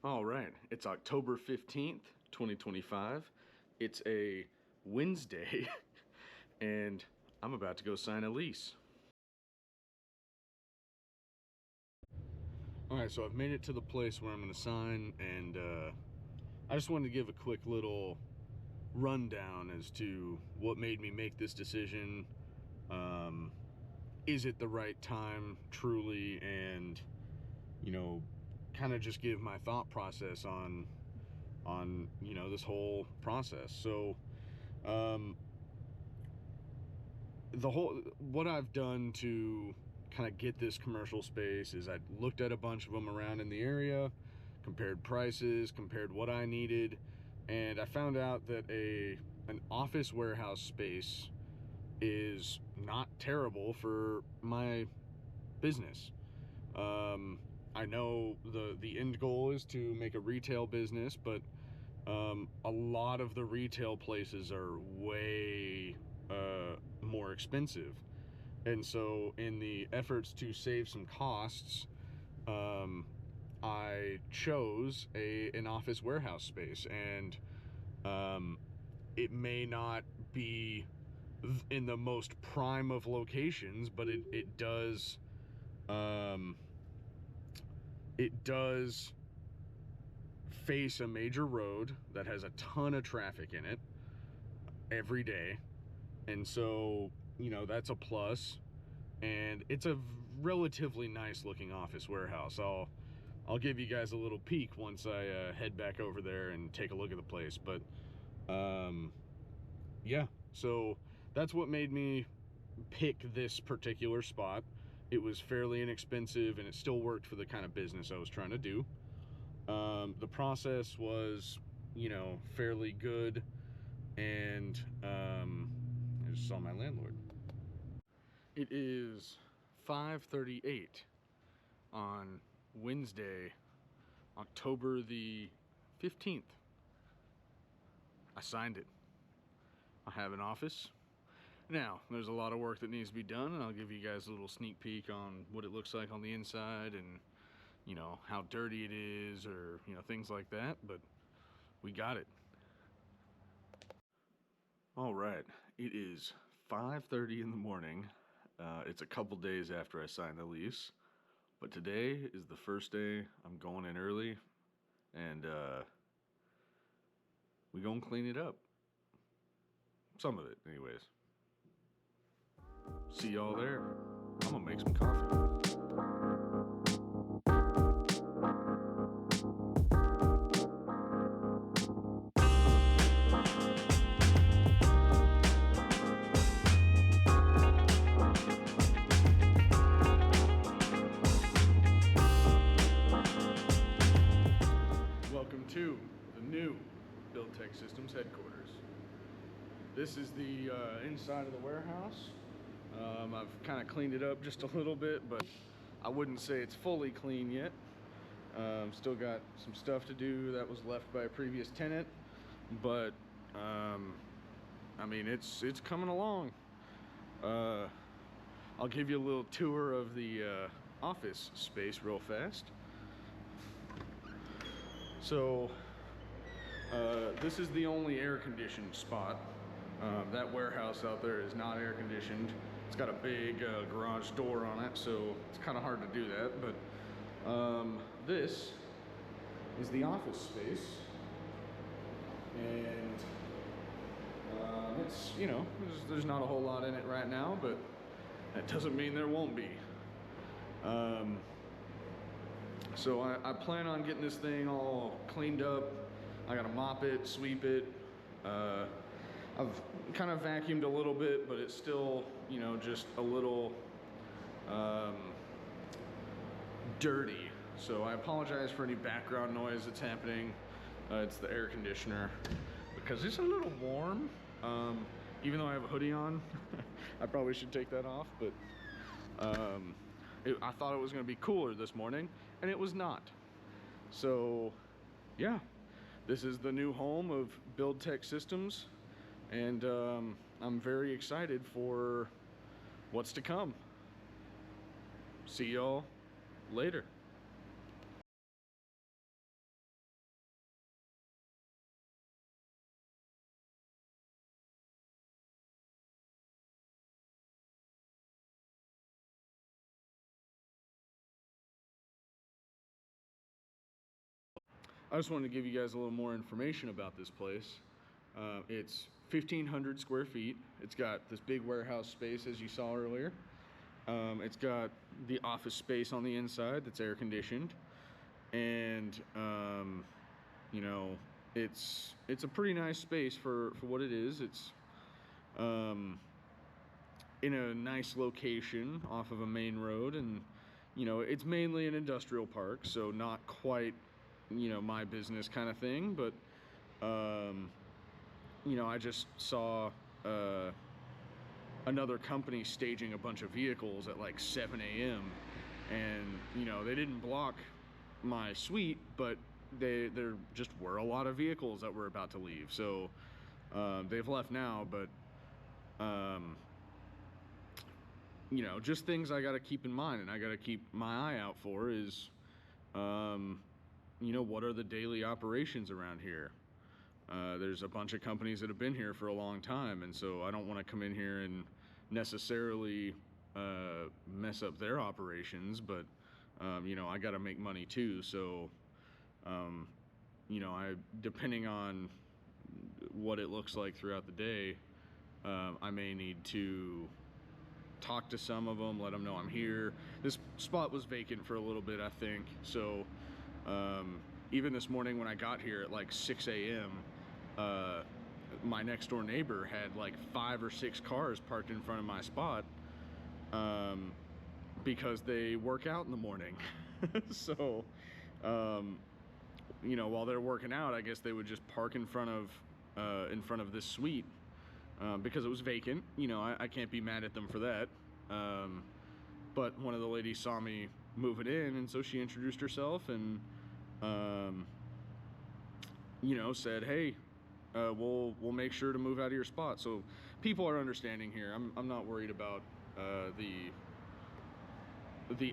All right, it's October 15th, 2025. It's a Wednesday, and I'm about to go sign a lease. All right, so I've made it to the place where I'm going to sign, and I just wanted to give a quick little rundown as to what made me make this decision. Is it the right time, truly, and kind of just give my thought process on this whole process. So what I've done to kind of get this commercial space is I looked at a bunch of them around in the area, compared prices, compared what I needed, and I found out that an office warehouse space is not terrible for my business. I know the end goal is to make a retail business, but a lot of the retail places are way more expensive. And so in the efforts to save some costs, I chose an office warehouse space, and it may not be in the most prime of locations, but it does face a major road that has a ton of traffic in it every day. And so, that's a plus. And it's a relatively nice looking office warehouse. I'll give you guys a little peek once I head back over there and take a look at the place. But yeah, so that's what made me pick this particular spot. It was fairly inexpensive, and it still worked for the kind of business I was trying to do. The process was, fairly good, and I just saw my landlord. It is 5:38 on Wednesday, October the 15th. I signed it. I have an office. Now, there's a lot of work that needs to be done, and I'll give you guys a little sneak peek on what it looks like on the inside, and how dirty it is, or things like that. But we got it. All right, it is 5:30 in the morning. It's a couple days after I signed the lease, but today is the first day I'm going in early, and we gonna clean it up. Some of it, anyways. See y'all there. I'm gonna make some coffee. Welcome to the new Buildtech Systems headquarters. This is the inside of the warehouse. I've kind of cleaned it up just a little bit, but I wouldn't say it's fully clean yet. Still got some stuff to do that was left by a previous tenant, but I mean, it's coming along. I'll give you a little tour of the office space real fast. So this is the only air-conditioned spot. That warehouse out there is not air-conditioned. It's got a big garage door on it, so it's kind of hard to do that. But this is the office space, and it's there's not a whole lot in it right now, but that doesn't mean there won't be. So I plan on getting this thing all cleaned up. I gotta mop it, sweep it. I've kind of vacuumed a little bit, but it's still, just a little dirty. So I apologize for any background noise that's happening. It's the air conditioner, because it's a little warm. Even though I have a hoodie on, I probably should take that off, but I thought it was going to be cooler this morning, and it was not. So yeah, this is the new home of Buildtech Systems, and I'm very excited for what's to come. See y'all later. I just wanted to give you guys a little more information about this place. It's 1,500 square feet. It's got this big warehouse space, as you saw earlier. It's got the office space on the inside that's air conditioned, and you know, it's a pretty nice space for what it is. It's in a nice location off of a main road, and you know, it's mainly an industrial park, so not quite, you know, my business kind of thing, but you know, I just saw another company staging a bunch of vehicles at like 7 a.m. and you know, they didn't block my suite, but there just were a lot of vehicles that were about to leave. So they've left now, but you know, just things I got to keep in mind and I got to keep my eye out for is you know, what are the daily operations around here? There's a bunch of companies that have been here for a long time, and so I don't want to come in here and necessarily mess up their operations, but you know, I got to make money too. So you know, depending on what it looks like throughout the day, I may need to talk to some of them, let them know I'm here. This spot was vacant for a little bit, I think, so even this morning when I got here at like 6 a.m., my next door neighbor had like 5 or 6 cars parked in front of my spot because they work out in the morning. So you know, while they're working out, I guess they would just park in front of this suite because it was vacant. You know, I can't be mad at them for that. But one of the ladies saw me move it in, and so she introduced herself and you know, said, hey, we'll make sure to move out of your spot. So people are understanding here. I'm not worried about the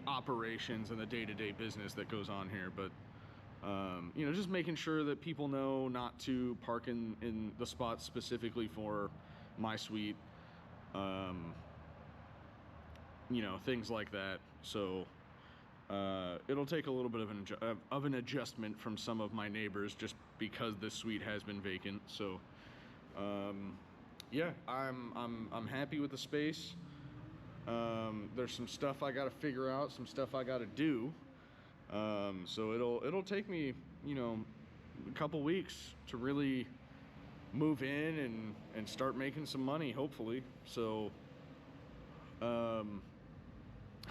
operations and the day-to-day business that goes on here, but you know, just making sure that people know not to park in the spot specifically for my suite, you know, things like that. So it'll take a little bit of an adjustment from some of my neighbors just because this suite has been vacant. So yeah, I'm happy with the space. There's some stuff I got to figure out, some stuff I got to do. So it'll take me, you know, a couple weeks to really move in and start making some money, hopefully. So I'm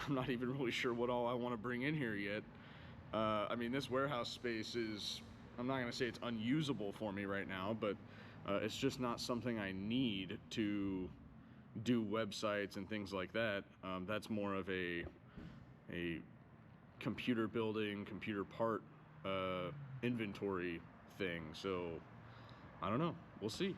not even really sure what all I want to bring in here yet. I mean, this warehouse space is, I'm not going to say it's unusable for me right now, but it's just not something I need to do websites and things like that. That's more of a computer building, computer part inventory thing. So I don't know, we'll see.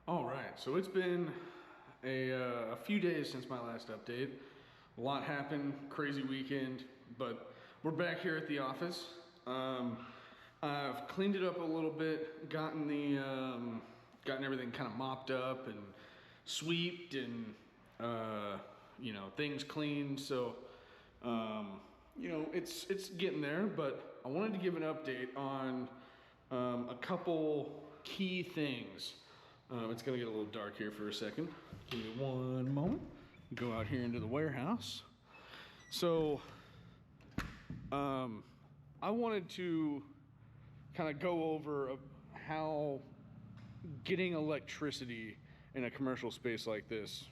All right, so it's been a few days since my last update. A lot happened, crazy weekend, but we're back here at the office. I've cleaned it up a little bit, gotten everything kind of mopped up and sweeped and you know, things cleaned. So you know, it's getting there, but I wanted to give an update on a couple key things. It's gonna get a little dark here for a second. Give me one moment. Go out here into the warehouse. So, I wanted to kind of go over how getting electricity in a commercial space like this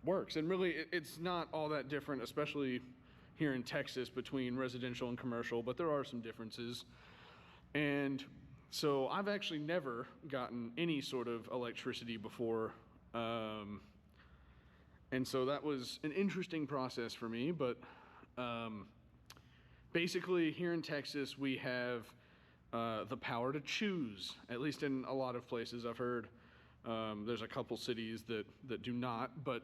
works. And really, it's not all that different, especially here in Texas, between residential and commercial, but there are some differences. And so I've actually never gotten any sort of electricity before. And so that was an interesting process for me, but basically here in Texas, we have the power to choose, at least in a lot of places. I've heard there's a couple cities that do not, but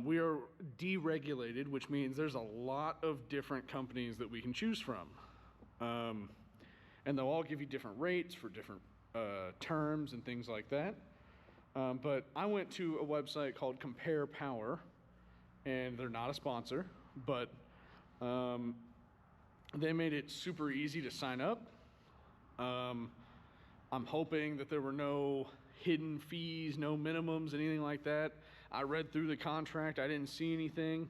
we are deregulated, which means there's a lot of different companies that we can choose from. and they'll all give you different rates for different terms and things like that. But I went to a website called Compare Power, and they're not a sponsor, but they made it super easy to sign up. I'm hoping that there were no hidden fees, no minimums, anything like that. I read through the contract, I didn't see anything,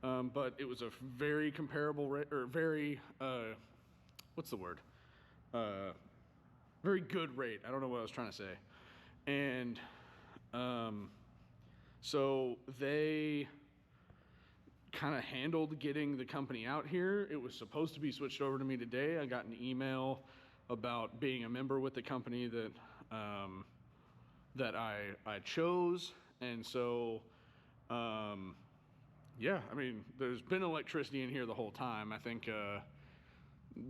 but it was a very comparable rate, or very, what's the word? Very good rate. I don't know what I was trying to say. And so they kind of handled getting the company out here. It was supposed to be switched over to me today. I got an email about being a member with the company that that I chose, and so yeah, I mean, there's been electricity in here the whole time. I think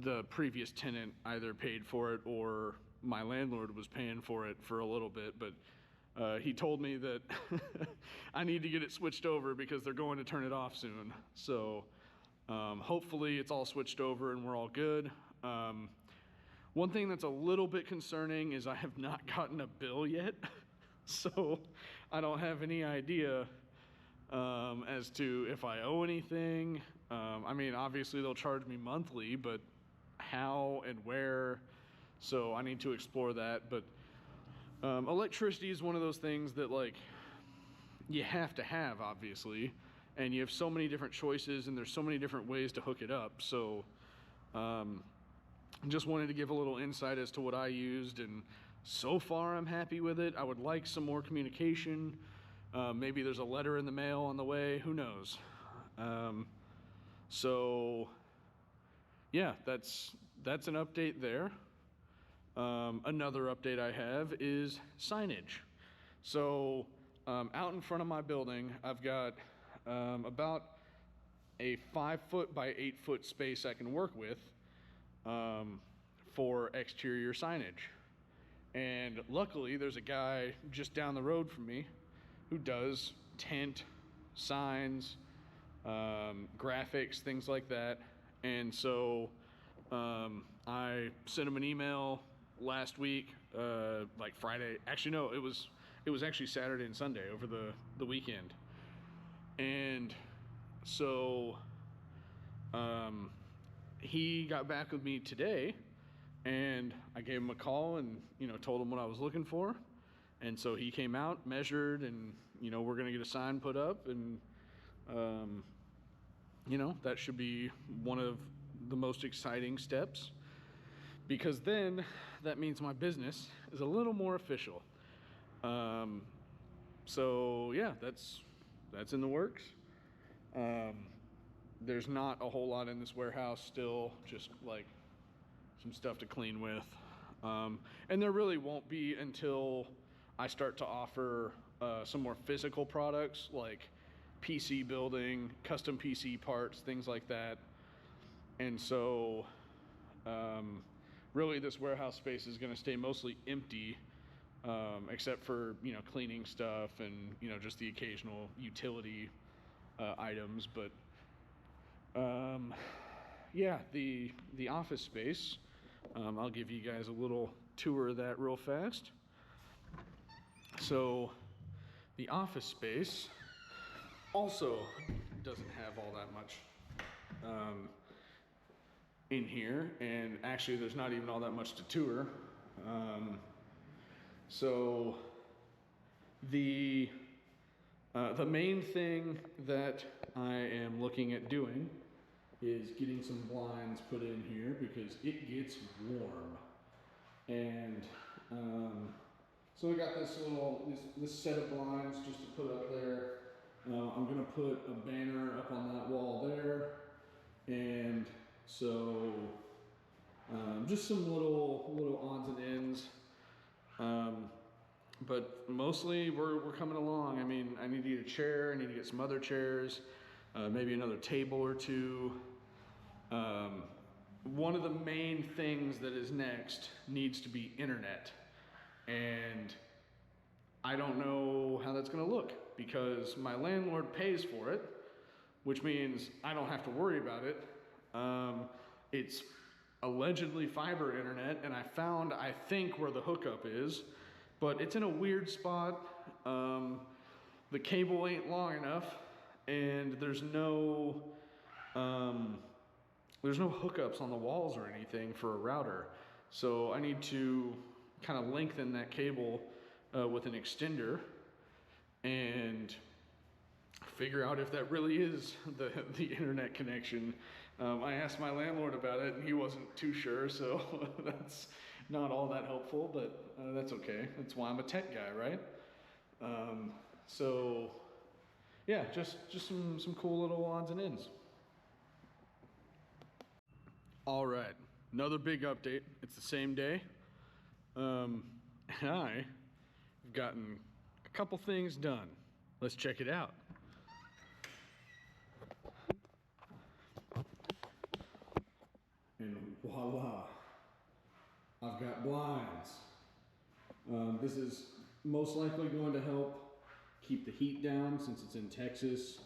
the previous tenant either paid for it or my landlord was paying for it for a little bit, but he told me that I need to get it switched over because they're going to turn it off soon. So hopefully it's all switched over and we're all good. One thing that's a little bit concerning is I have not gotten a bill yet. So I don't have any idea as to if I owe anything. I mean, obviously they'll charge me monthly, but how and where? So I need to explore that. But electricity is one of those things that, like, you have to have, obviously, and you have so many different choices and there's so many different ways to hook it up. So just wanted to give a little insight as to what I used, and so far I'm happy with it. I would like some more communication. Maybe there's a letter in the mail on the way, who knows? So yeah, that's an update there. Another update I have is signage. So out in front of my building, I've got about a 5-foot by 8-foot space I can work with for exterior signage. And luckily, there's a guy just down the road from me who does tent, signs, graphics, things like that. And so I sent him an email last week, like Friday. Actually, no, it was actually Saturday and Sunday over the weekend. And so he got back with me today, and I gave him a call and, told him what I was looking for. And so he came out, measured, and, we're going to get a sign put up, and, that should be one of the most exciting steps, because then that means my business is a little more official. So yeah, that's in the works. There's not a whole lot in this warehouse still, just like some stuff to clean with. And there really won't be until I start to offer some more physical products like PC building, custom PC parts, things like that. And so really this warehouse space is going to stay mostly empty, except for, cleaning stuff and, just the occasional utility items. But yeah, the office space, I'll give you guys a little tour of that real fast. So the office space also doesn't have all that much in here, and actually there's not even all that much to tour. So the main thing that I am looking at doing is getting some blinds put in here because it gets warm. And so I got this set of blinds just to put up there. I'm gonna put a banner up on that wall there, and so just some little odds and ends. But mostly we're coming along. I mean, I need to get a chair, I need to get some other chairs, maybe another table or two. One of the main things that is next needs to be internet. And I don't know how that's gonna look because my landlord pays for it, which means I don't have to worry about it. It's allegedly fiber internet, and I found, I think, where the hookup is, but it's in a weird spot. The cable ain't long enough, and there's no hookups on the walls or anything for a router. So I need to kind of lengthen that cable with an extender and figure out if that really is the internet connection. I asked my landlord about it and he wasn't too sure, so that's not all that helpful, but that's okay. That's why I'm a tech guy, right? So yeah, just some cool little odds and ends. All right, another big update. It's the same day. And I've gotten a couple things done. Let's check it out. And voila, I've got blinds. This is most likely going to help keep the heat down since it's in Texas.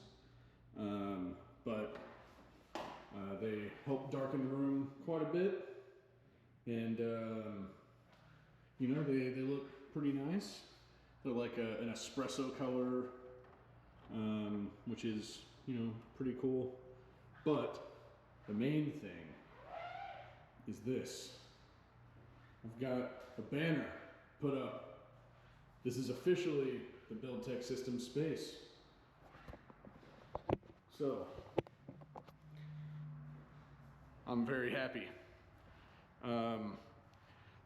But they help darken the room quite a bit. And you know, they look pretty nice. They're like an espresso color, which is, you know, pretty cool. But the main thing is this. I've got a banner put up. This is officially the Buildtech Systems space. So, I'm very happy.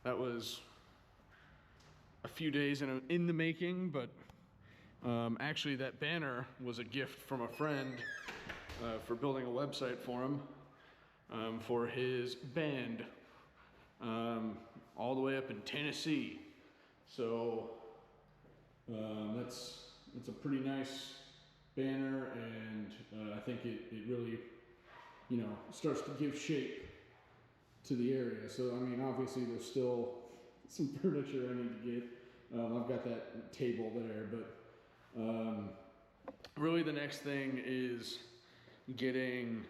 That was a few days in the making, but actually that banner was a gift from a friend for building a website for him, for his band, all the way up in Tennessee. So that's a pretty nice banner, and I think it really, you know, starts to give shape to the area. So I mean, obviously there's still some furniture I need to get. I've got that table there, but really the next thing is getting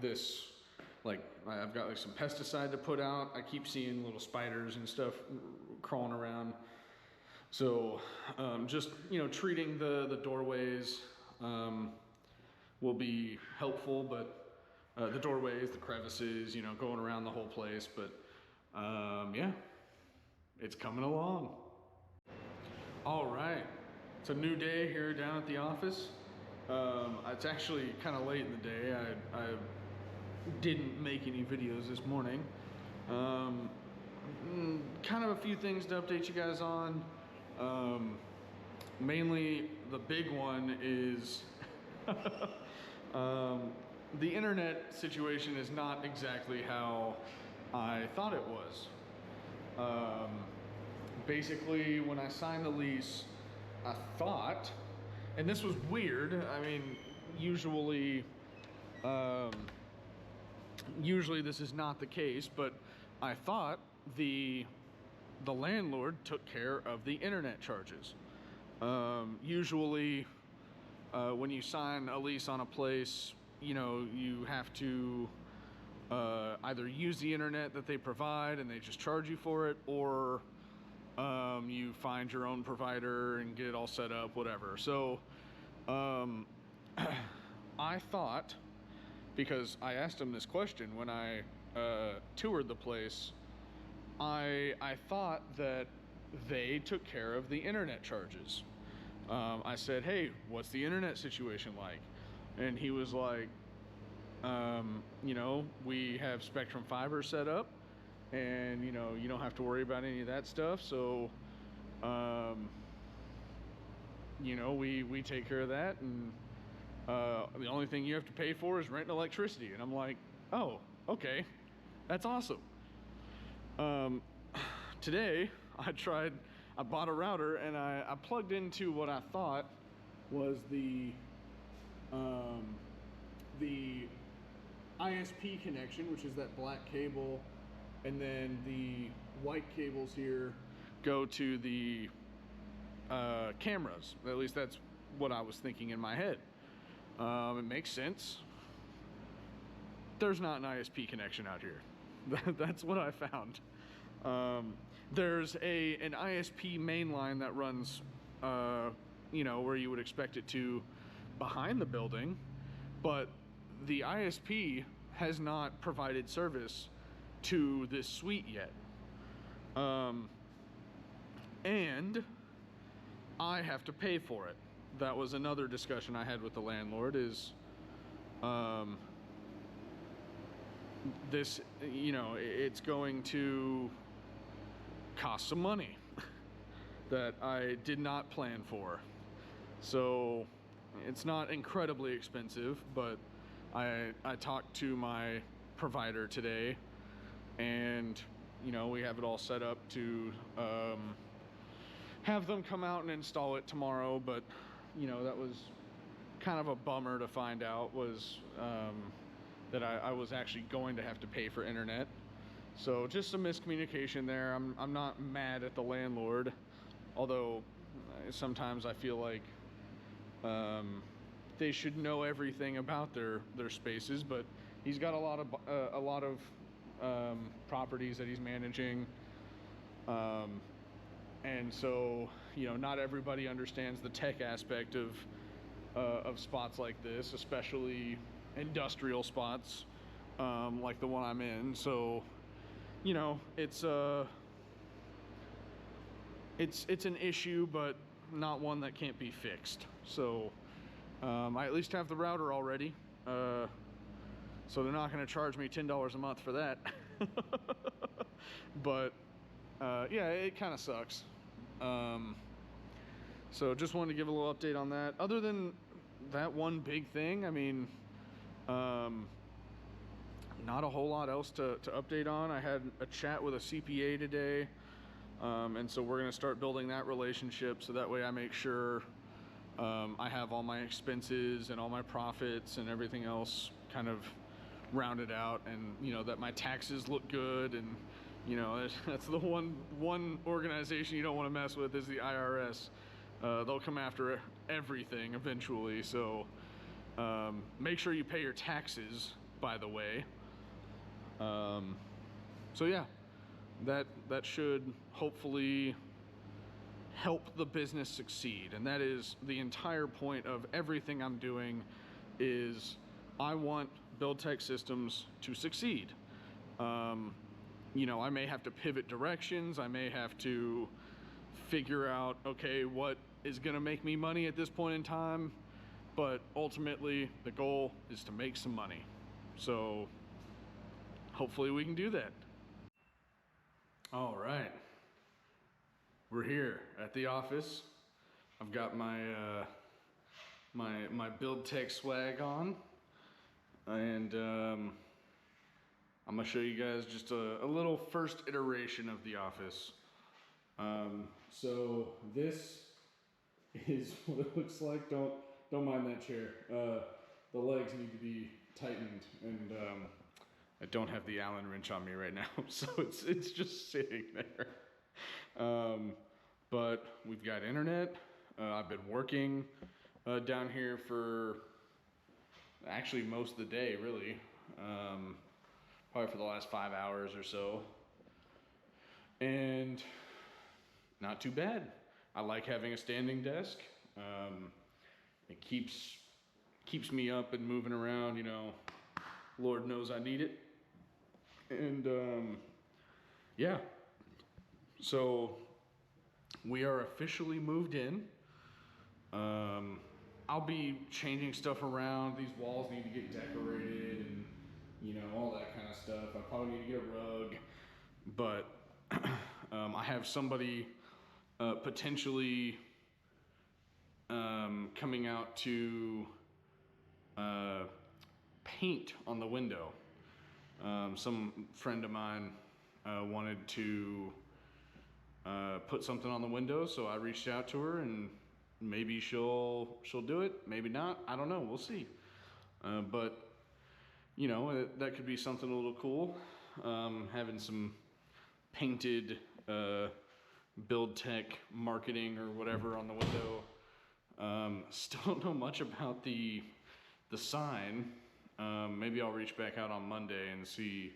this, like, I've got like some pesticide to put out. I keep seeing little spiders and stuff crawling around. So just, you know, treating the doorways will be helpful, but the doorways, the crevices, you know, going around the whole place. But yeah, it's coming along. All right, it's a new day here down at the office. It's actually kind of late in the day. I didn't make any videos this morning. Kind of a few things to update you guys on. Mainly the big one is the internet situation is not exactly how I thought it was. Basically, when I signed the lease, I thought, and this was weird, I mean, usually this is not the case, but I thought the landlord took care of the internet charges. Usually, when you sign a lease on a place, you know, you have to either use the internet that they provide and they just charge you for it, or you find your own provider and get it all set up, whatever. So I thought, because I asked them this question when I toured the place, I thought that they took care of the internet charges. I said, hey, what's the internet situation like? And he was like, you know, we have Spectrum Fiber set up, and, you know, you don't have to worry about any of that stuff. So, you know, we take care of that, and the only thing you have to pay for is rent and electricity. And I'm like, oh, okay, that's awesome. Today, I bought a router, and I plugged into what I thought was the ISP connection, which is that black cable, and then the white cables here go to the cameras. At least that's what I was thinking in my head. It makes sense. there's not an ISP connection out here. That's what I found. There's an ISP main line that runs, you know, where you would expect it to behind the building, but the ISP has not provided service to this suite yet. And I have to pay for it. That was another discussion I had with the landlord is, this, you know, it's going to cost some money that I did not plan for. So it's not incredibly expensive, but I talked to my provider today, and you know, we have it all set up to have them come out and install it tomorrow. But you know, that was kind of a bummer to find out, was that I was actually going to have to pay for internet. So just some miscommunication there. I'm not mad at the landlord, although sometimes I feel like they should know everything about their spaces. But he's got a lot of properties that he's managing, and so, you know, not everybody understands the tech aspect of spots like this, especially industrial spots like the one I'm in. So, you know, it's an issue, but not one that can't be fixed. So I at least have the router already, so they're not going to charge me $10 a month for that. But yeah, it kind of sucks. So just wanted to give a little update on that. Other than that one big thing, I mean, not a whole lot else to update on. I had a chat with a CPA today, and so we're going to start building that relationship, so that way I make sure I have all my expenses and all my profits and everything else kind of rounded out, and you know, that my taxes look good. And you know, that's the one organization you don't want to mess with, is the IRS. They'll come after everything eventually. So make sure you pay your taxes, by the way. So yeah, that should hopefully help the business succeed. And that is the entire point of everything I'm doing, is I want Buildtech Systems to succeed. You know, I may have to pivot directions. I may have to figure out, okay, what is going to make me money at this point in time. But ultimately, the goal is to make some money. So hopefully we can do that. All right. We're here at the office. I've got my my Buildtech swag on, and I'm gonna show you guys just a little first iteration of the office. So this is what it looks like. Don't mind that chair. The legs need to be tightened, and I don't have the Allen wrench on me right now, so it's just sitting there. But we've got internet. I've been working down here for actually most of the day, really. Probably for the last 5 hours or so. And not too bad. I like having a standing desk. It keeps me up and moving around, you know. Lord knows I need it. And yeah. So we are officially moved in. I'll be changing stuff around. These walls need to get decorated, and you know, all that kind of stuff. I probably need to get a rug, but I have somebody potentially coming out to paint on the window. Some friend of mine wanted to put something on the window, so I reached out to her, and maybe she'll do it, maybe not. I don't know. We'll see. But you know, that could be something a little cool. Having some painted Buildtech marketing or whatever on the window. Still don't know much about the sign. Maybe I'll reach back out on Monday and see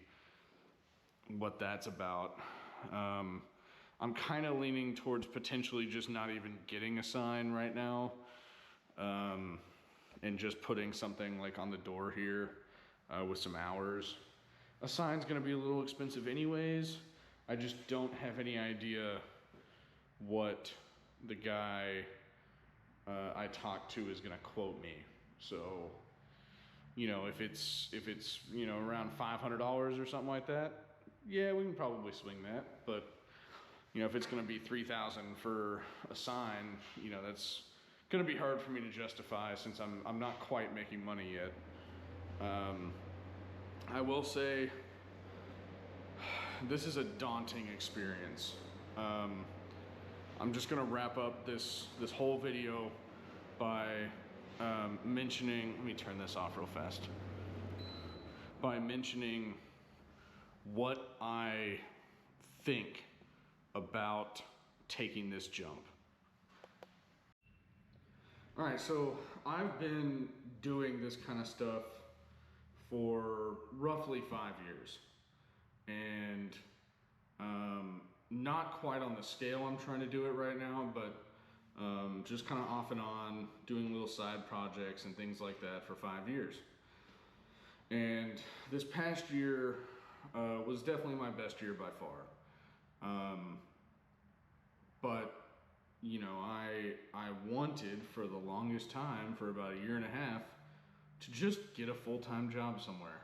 what that's about. I'm kind of leaning towards potentially just not even getting a sign right now, and just putting something like on the door here with some hours. A sign's gonna be a little expensive anyways. I just don't have any idea what the guy I talked to is gonna quote me. So, you know, if it's you know, around $500 or something like that, yeah, we can probably swing that. But you know, if it's gonna be $3,000 for a sign, you know, that's gonna be hard for me to justify since I'm not quite making money yet. I will say this is a daunting experience. I'm just gonna wrap up this whole video by mentioning, let me turn this off real fast, by mentioning what I think about taking this jump. All right, so I've been doing this kind of stuff for roughly 5 years, and not quite on the scale I'm trying to do it right now, but just kind of off and on doing little side projects and things like that for 5 years. And this past year was definitely my best year by far. But you know, I wanted for the longest time, for about 1.5 years, to just get a full-time job somewhere,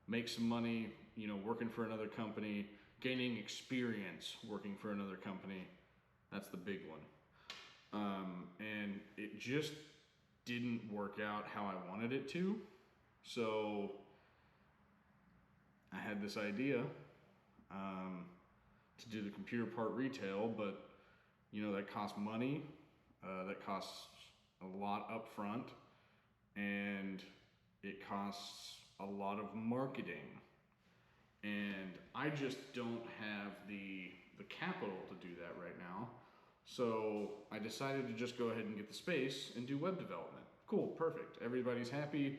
make some money, you know, working for another company, gaining experience working for another company. That's the big one. And it just didn't work out how I wanted it to. So I had this idea to do the computer part retail, but you know, that costs money, that costs a lot up front, and it costs a lot of marketing. And I just don't have the capital to do that right now. So I decided to just go ahead and get the space and do web development. Cool, perfect. Everybody's happy.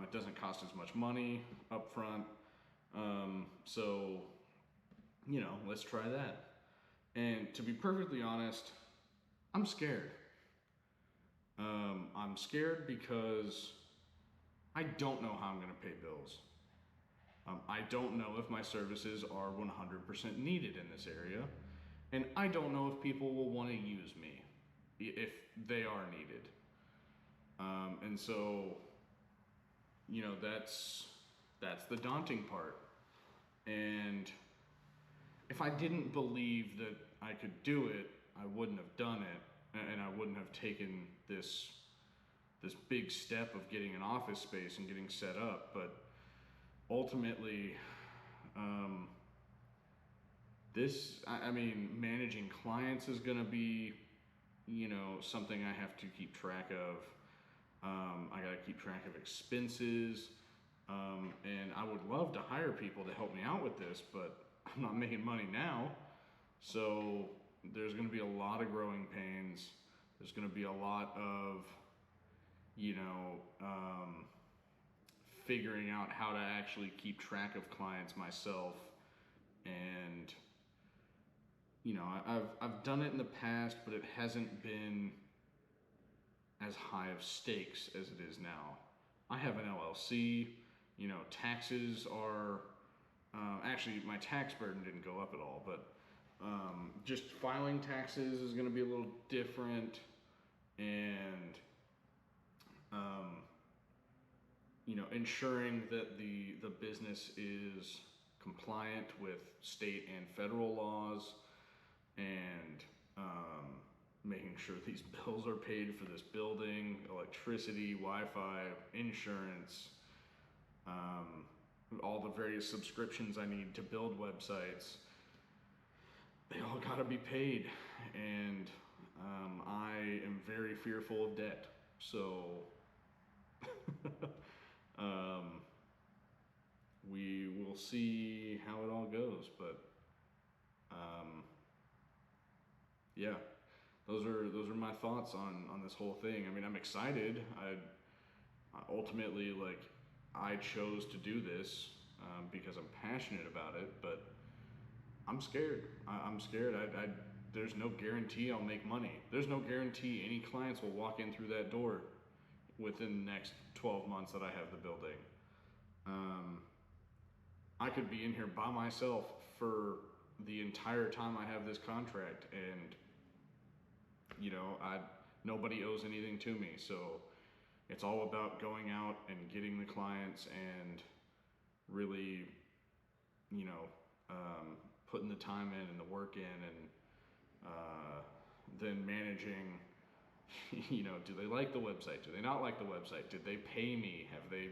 It doesn't cost as much money up front. So, you know, let's try that. And to be perfectly honest, I'm scared. I'm scared because I don't know how I'm going to pay bills. I don't know if my services are 100% needed in this area. And I don't know if people will want to use me if they are needed. And so, you know, that's the daunting part. And if I didn't believe that I could do it, I wouldn't have done it, and I wouldn't have taken this big step of getting an office space and getting set up. But ultimately, I mean, managing clients is gonna be, you know, something I have to keep track of. I gotta keep track of expenses, and I would love to hire people to help me out with this, but I'm not making money now. So there's going to be a lot of growing pains. There's going to be a lot of, you know, figuring out how to actually keep track of clients myself. And, you know, I've done it in the past, but it hasn't been as high of stakes as it is now. I have an LLC, you know, taxes are, actually my tax burden didn't go up at all, but just filing taxes is going to be a little different, and you know, ensuring that the business is compliant with state and federal laws, and making sure these bills are paid for this building, electricity, Wi-Fi, insurance, all the various subscriptions I need to build websites. They all gotta be paid, and I am very fearful of debt. So we will see how it all goes, but yeah, those are my thoughts on this whole thing. I mean, I'm excited. I ultimately, like, I chose to do this because I'm passionate about it, but I'm scared. I'm scared. There's no guarantee I'll make money. There's no guarantee any clients will walk in through that door within the next 12 months that I have the building. I could be in here by myself for the entire time I have this contract, and nobody owes anything to me. So it's all about going out and getting the clients and really, putting the time in and the work in, and then managing. Do they like the website? Do they not like the website? Did they pay me? Have they?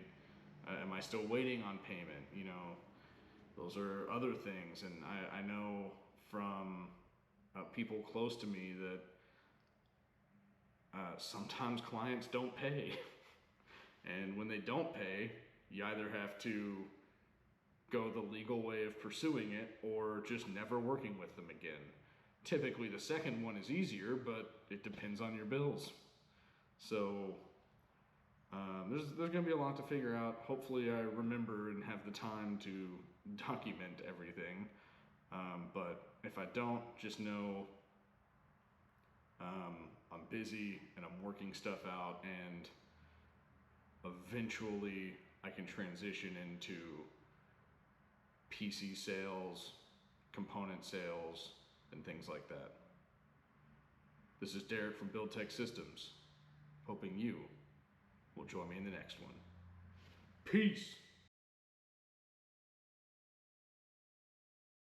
Am I still waiting on payment? Those are other things, and I know from people close to me that sometimes clients don't pay. And when they don't pay, you either have to go the legal way of pursuing it or just never working with them again. Typically the second one is easier, but it depends on your bills. So there's going to be a lot to figure out. Hopefully I remember and have the time to document everything. But if I don't, just know I'm busy and I'm working stuff out, and eventually I can transition into PC sales, component sales, and things like that. This is Derek from Buildtech Systems, hoping you will join me in the next one. Peace!